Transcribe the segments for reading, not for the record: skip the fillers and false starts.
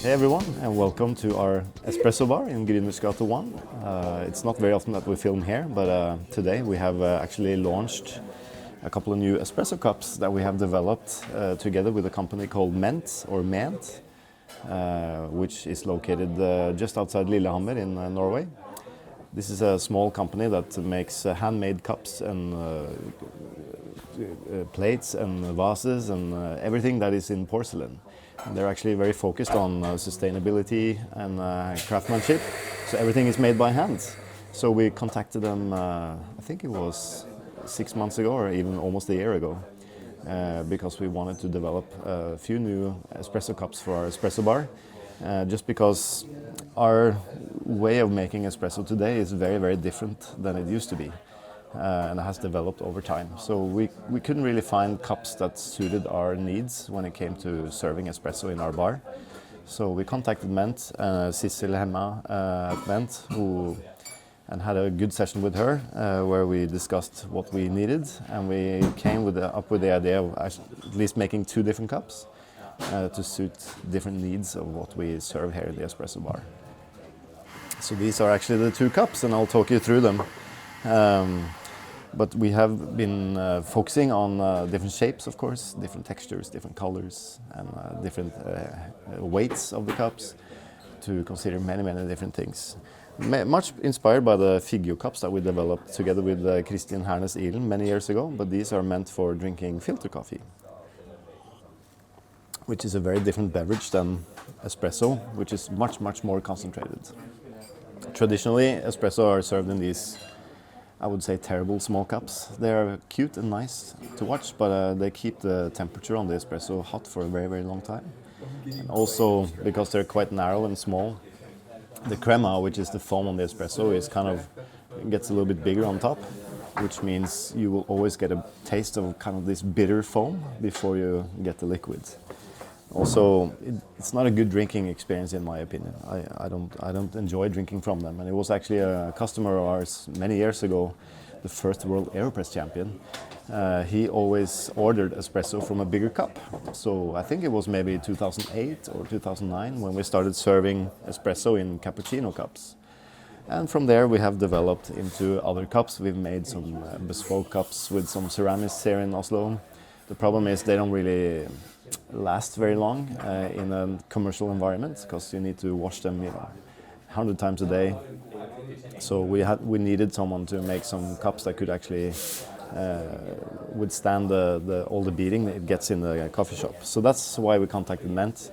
Hey everyone, and welcome to our espresso bar in Grünergata 1. It's not very often that we film here, but today we have actually launched a couple of new espresso cups that we have developed together with a company called Ment, which is located just outside Lillehammer in Norway. This is a small company that makes handmade cups and plates and vases and everything that is in porcelain. And they're actually very focused on sustainability and craftsmanship, so everything is made by hand. So we contacted them, I think it was 6 months ago or even almost a year ago, because we wanted to develop a few new espresso cups for our espresso bar, just because our way of making espresso today is very, very different than it used to be. And it has developed over time. So we couldn't really find cups that suited our needs when it came to serving espresso in our bar. So we contacted Ment, Sidsel, Hemma at Ment, and had a good session with her where we discussed what we needed, and we came up with the idea of at least making 2 different cups to suit different needs of what we serve here at the espresso bar. So these are actually the 2 cups, and I'll talk you through them. But we have been focusing on different shapes, of course, different textures, different colors, and different weights of the cups to consider many, many different things. Much inspired by the figure cups that we developed together with Christian Hernes Ihlen many years ago, but these are meant for drinking filter coffee, which is a very different beverage than espresso, which is much, much more concentrated. Traditionally, espresso are served in these, I would say, terrible small cups. They are cute and nice to watch, but they keep the temperature on the espresso hot for a very, very long time. And also, because they're quite narrow and small, the crema, which is the foam on the espresso, gets a little bit bigger on top, which means you will always get a taste of kind of this bitter foam before you get the liquid. Also, it's not a good drinking experience in my opinion. I don't enjoy drinking from them. And it was actually a customer of ours many years ago, the first world AeroPress champion. He always ordered espresso from a bigger cup. So I think it was maybe 2008 or 2009 when we started serving espresso in cappuccino cups. And from there we have developed into other cups. We've made some bespoke cups with some ceramics here in Oslo. The problem is they don't really last very long in a commercial environment because you need to wash them 100 times a day. So we needed someone to make some cups that could actually withstand all the beating that it gets in the coffee shop. So that's why we contacted Ment,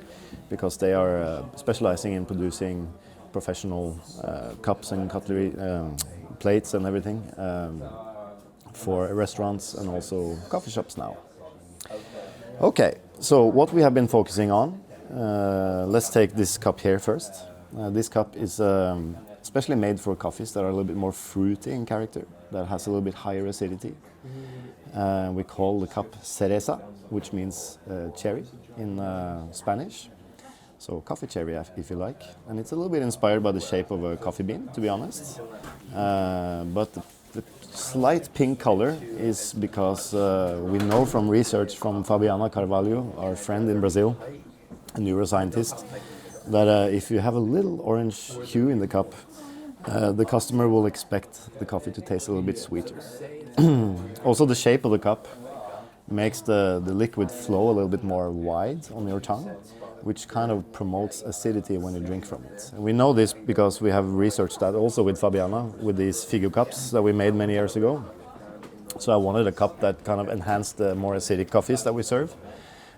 because they are specializing in producing professional cups and cutlery, plates and everything for restaurants and also coffee shops now. Okay, so what we have been focusing on, let's take this cup here first. This cup is especially made for coffees that are a little bit more fruity in character, that has a little bit higher acidity. We call the cup Cereza, which means cherry in Spanish. So coffee cherry, if you like. And it's a little bit inspired by the shape of a coffee bean, to be honest. But the slight pink color is because we know from research from Fabiana Carvalho, our friend in Brazil, a neuroscientist, that if you have a little orange hue in the cup, the customer will expect the coffee to taste a little bit sweeter. Also, the shape of the cup makes the liquid flow a little bit more wide on your tongue, which kind of promotes acidity when you drink from it. And we know this because we have researched that also with Fabiana, with these figure cups that we made many years ago. So I wanted a cup that kind of enhanced the more acidic coffees that we serve.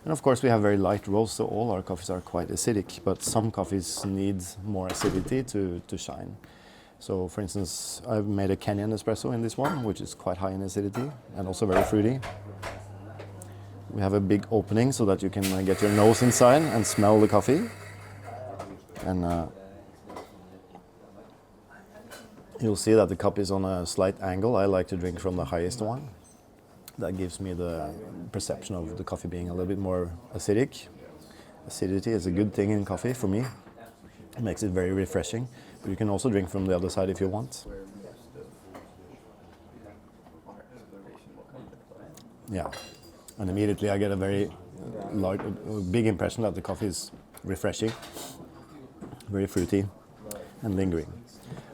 And of course we have very light roast, so all our coffees are quite acidic, but some coffees need more acidity to shine. So for instance, I've made a Kenyan espresso in this one, which is quite high in acidity and also very fruity. We have a big opening so that you can get your nose inside and smell the coffee. And you'll see that the cup is on a slight angle. I like to drink from the highest one. That gives me the perception of the coffee being a little bit more acidic. Acidity is a good thing in coffee for me. It makes it very refreshing. But you can also drink from the other side if you want. Yeah. And immediately I get a very big impression that the coffee is refreshing. very fruity and lingering.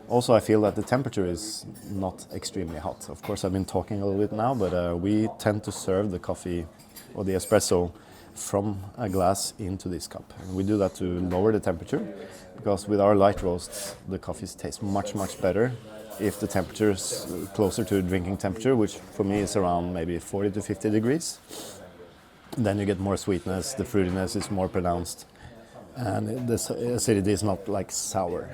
Also, I feel that the temperature is not extremely hot. Of course, I've been talking a little bit now, but we tend to serve the coffee or the espresso from a glass into this cup. And we do that to lower the temperature, because with our light roasts, the coffees taste much, much better if the temperature is closer to drinking temperature, which for me is around maybe 40 to 50 degrees. Then you get more sweetness, the fruitiness is more pronounced, and the acidity is not like sour.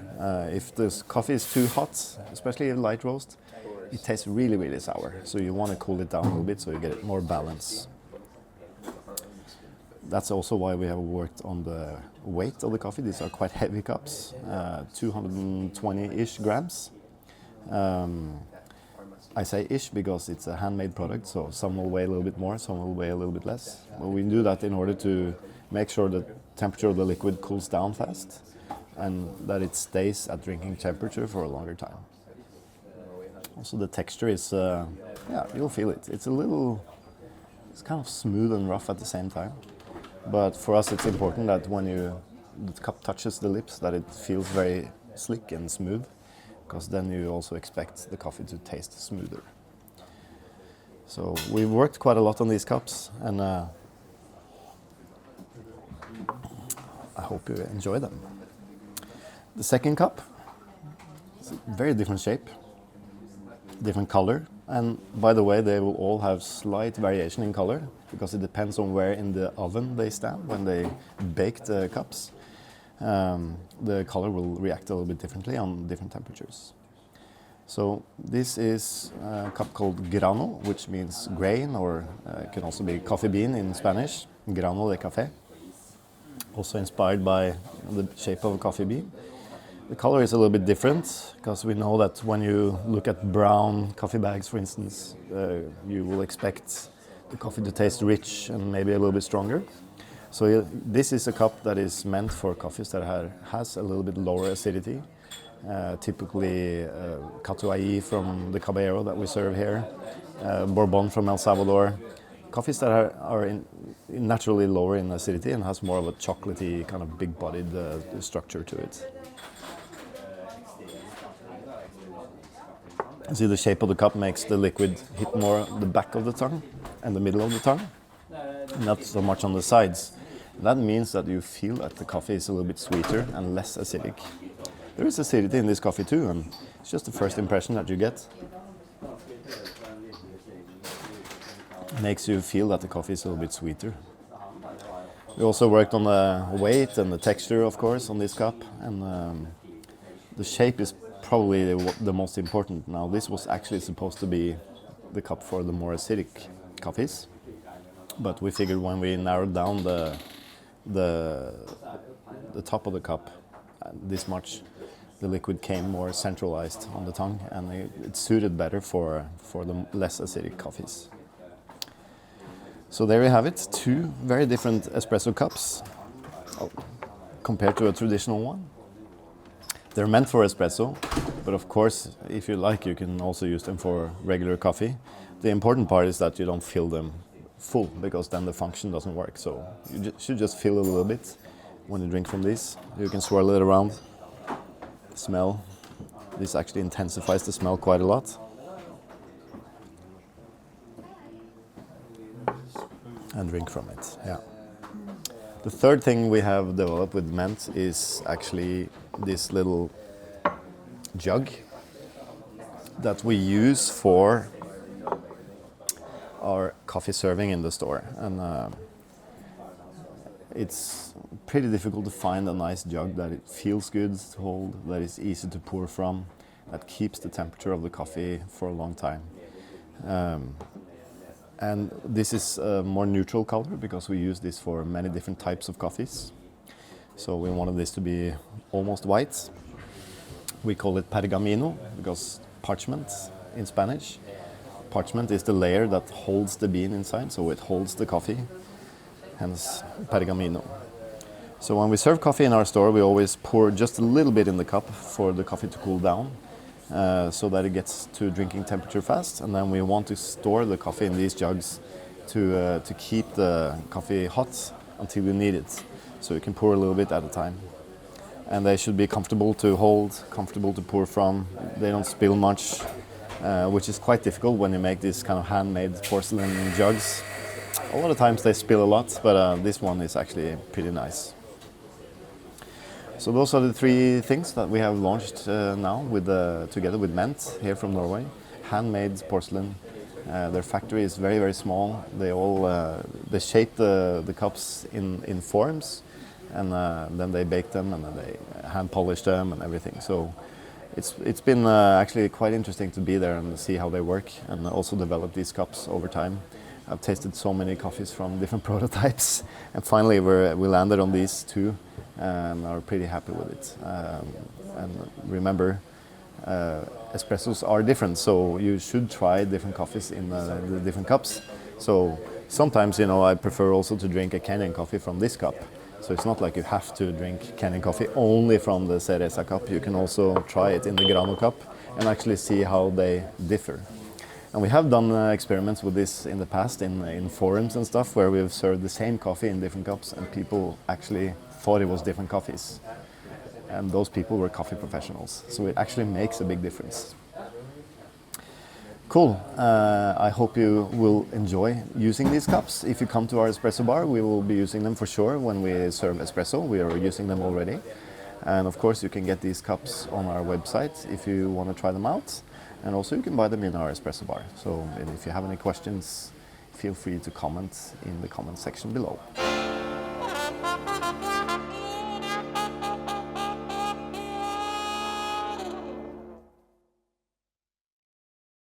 If the coffee is too hot, especially a light roast, it tastes really, really sour. So you want to cool it down a little bit so you get more balance. That's also why we have worked on the weight of the coffee. These are quite heavy cups, 220-ish grams. I say ish because it's a handmade product, so some will weigh a little bit more, some will weigh a little bit less. But we do that in order to make sure the temperature of the liquid cools down fast and that it stays at drinking temperature for a longer time. Also the texture is, yeah, you'll feel it. It's kind of smooth and rough at the same time. But for us it's important that when the cup touches the lips that it feels very slick and smooth, because then you also expect the coffee to taste smoother. So we've worked quite a lot on these cups, and I hope you enjoy them. The second cup is a very different shape, different color, and by the way they will all have slight variation in color because it depends on where in the oven they stand when they bake the cups. The color will react a little bit differently on different temperatures. So this is a cup called Grano, which means grain, or it can also be coffee bean in Spanish, Grano de café. Also inspired by the shape of a coffee bean. The color is a little bit different because we know that when you look at brown coffee bags, for instance, you will expect the coffee to taste rich and maybe a little bit stronger. So this is a cup that is meant for coffees that has a little bit lower acidity. Typically Catuai from the Caballero that we serve here, Bourbon from El Salvador. Coffees that are naturally lower in acidity and has more of a chocolatey, kind of big-bodied structure to it. You see the shape of the cup makes the liquid hit more the back of the tongue and the middle of the tongue, not so much on the sides. That means that you feel that the coffee is a little bit sweeter and less acidic. There is acidity in this coffee too, and it's just the first impression that you get. It makes you feel that the coffee is a little bit sweeter. We also worked on the weight and the texture, of course, on this cup, and the shape is probably the most important. Now, this was actually supposed to be the cup for the more acidic coffees, but we figured when we narrowed down the top of the cup this much, the liquid came more centralized on the tongue, and it suited better for the less acidic coffees. So there you have it, two very different espresso cups compared to a traditional one. They're meant for espresso, but of course, if you like, you can also use them for regular coffee. The important part is that you don't fill them full, because then the function doesn't work. So you should just fill a little bit when you drink from these. You can swirl it around. Smell. This actually intensifies the smell quite a lot. And drink from it, yeah. The third thing we have developed with Ment is actually this little jug that we use for our coffee serving in the store. And it's pretty difficult to find a nice jug that it feels good to hold, that is easy to pour from, that keeps the temperature of the coffee for a long time. And this is a more neutral color because we use this for many different types of coffees. So we wanted this to be almost white. We call it Pergamino because parchment in Spanish. Parchment is the layer that holds the bean inside, so it holds the coffee, hence Pergamino. So when we serve coffee in our store, we always pour just a little bit in the cup for the coffee to cool down, so that it gets to drinking temperature fast. And then we want to store the coffee in these jugs to keep the coffee hot until we need it. So you can pour a little bit at a time. and they should be comfortable to hold, comfortable to pour from. They don't spill much, which is quite difficult when you make these kind of handmade porcelain jugs. A lot of times they spill a lot, but this one is actually pretty nice. So those are the three things that we have launched now together with Ment here from Norway. Handmade porcelain. Their factory is very, very small. They shape the cups in forms, and then they bake them, and then they hand polish them and everything. So it's been actually quite interesting to be there and see how they work, and also develop these cups over time. I've tasted so many coffees from different prototypes, and finally we landed on these two, and are pretty happy with it. And remember, espressos are different, so you should try different coffees in the different cups. So sometimes, I prefer also to drink a Kenyan coffee from this cup. So it's not like you have to drink Kenyan coffee only from the Cereza cup. You can also try it in the Grano cup and actually see how they differ. And we have done experiments with this in the past in forums and stuff, where we've served the same coffee in different cups, and people actually thought it was different coffees. And those people were coffee professionals. So it actually makes a big difference. Cool. I hope you will enjoy using these cups. If you come to our espresso bar, we will be using them for sure when we serve espresso. We are using them already. And of course, you can get these cups on our website if you want to try them out. And also you can buy them in our espresso bar. So if you have any questions, feel free to comment in the comment section below.